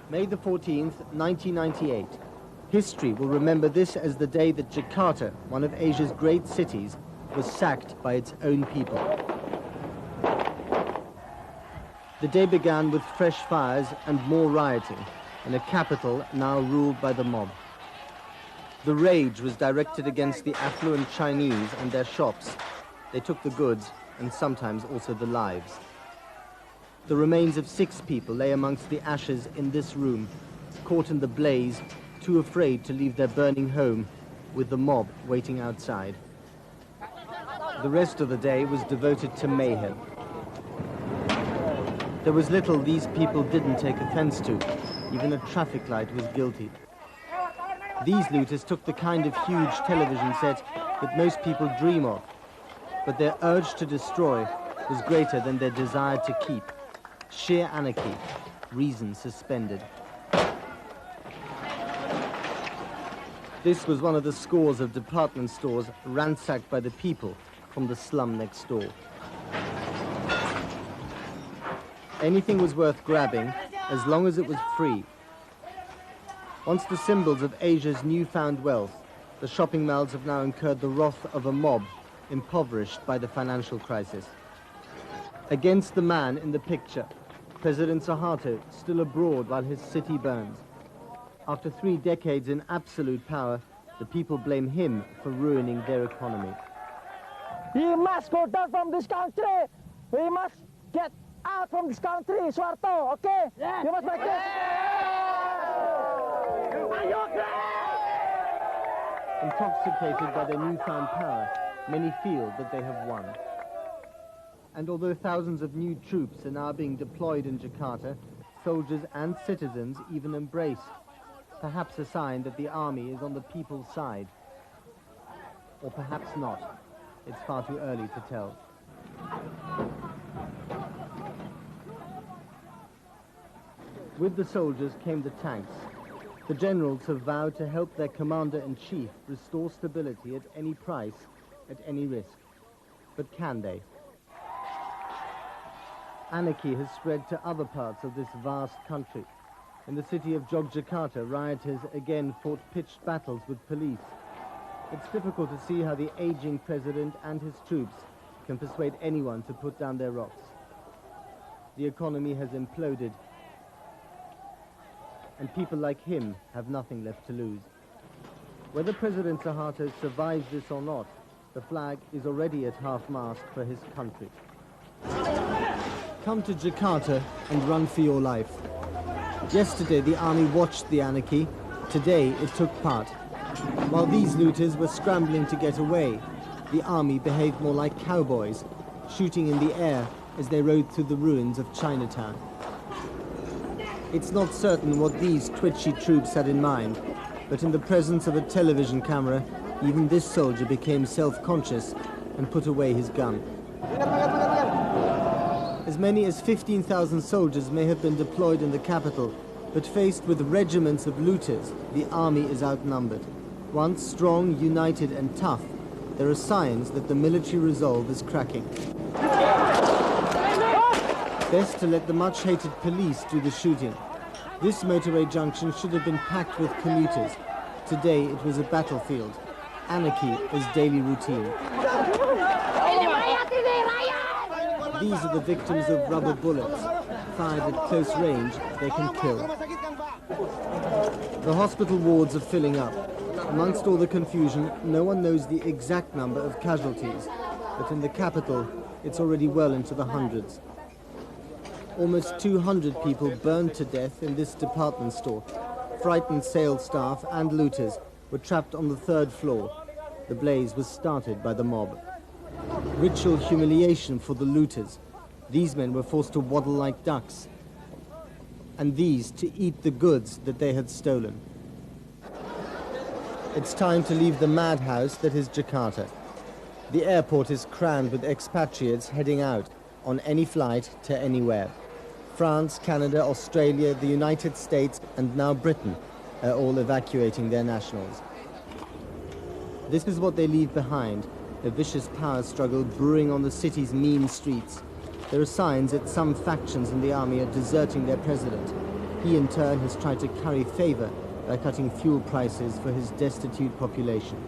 May the 14th, 1998. History will remember this as the day that Jakarta, one of Asia's great cities, was sacked by its own people. The day began with fresh fires and more rioting in a capital now ruled by the mob. The rage was directed against the affluent Chinese and their shops. They took the goods and sometimes also the lives. The remains of 6 people lay amongst the ashes in this room, caught in the blaze, too afraid to leave their burning home, with the mob waiting outside. The rest of the day was devoted to mayhem. There was little these people didn't take offense to. Even a traffic light was guilty. These looters took the kind of huge television set that most people dream of, but their urge to destroy was greater than their desire to keep. Sheer anarchy, reason suspended. This was one of the scores of department stores ransacked by the people from the slum next door. Anything was worth grabbing as long as it was free. Once the symbols of Asia's newfound wealth, the shopping malls have now incurred the wrath of a mob impoverished by the financial crisis. Against the man in the picture, President Soeharto, still abroad while his city burns. After 3 decades in absolute power, the people blame him for ruining their economy. We must go down from this country. We must get out from this country, Soeharto, okay? Yeah. You must make this. Intoxicated by their newfound power, many feel that they have won. And although thousands of new troops are now being deployed in Jakarta, soldiers and citizens even embrace, perhaps a sign that the army is on the people's side. Or perhaps not. It's far too early to tell. With the soldiers came the tanks. The generals have vowed to help their commander-in-chief restore stability at any price, at any risk. But can they? Anarchy has spread to other parts of this vast country. In the city of Jakarta, rioters again fought pitched battles with police. It's difficult to see how the aging president and his troops can persuade anyone to put down their rocks. The economy has imploded, and people like him have nothing left to lose. Whether President Soeharto survives this or not, the flag is already at half-mast for his country. Come to Jakarta and run for your life. Yesterday the army watched the anarchy. Today it took part. While these looters were scrambling to get away, the army behaved more like cowboys, shooting in the air as they rode through the ruins of Chinatown. It's not certain what these twitchy troops had in mind, but in the presence of a television camera, even this soldier became self-conscious and put away his gun. As many as 15,000 soldiers may have been deployed in the capital, but faced with regiments of looters, the army is outnumbered. Once strong, united and tough, there are signs that the military resolve is cracking. Best to let the much-hated police do the shooting. This motorway junction should have been packed with commuters. Today it was a battlefield. Anarchy is daily routine. These are the victims of rubber bullets. Fired at close range, they can kill. The hospital wards are filling up. Amongst all the confusion, no one knows the exact number of casualties, but in the capital, it's already well into the hundreds. Almost 200 people burned to death in this department store. Frightened sales staff and looters were trapped on the 3rd floor. The blaze was started by the mob. Ritual humiliation for the looters. These men were forced to waddle like ducks, and these to eat the goods that they had stolen. It's time to leave the madhouse that is Jakarta. The airport is crammed with expatriates heading out on any flight to anywhere. France, Canada, Australia, the United States, and now Britain are all evacuating their nationals. This is what they leave behind, a vicious power struggle brewing on the city's mean streets. There are signs that some factions in the army are deserting their president. He in turn has tried to curry favor by cutting fuel prices for his destitute population.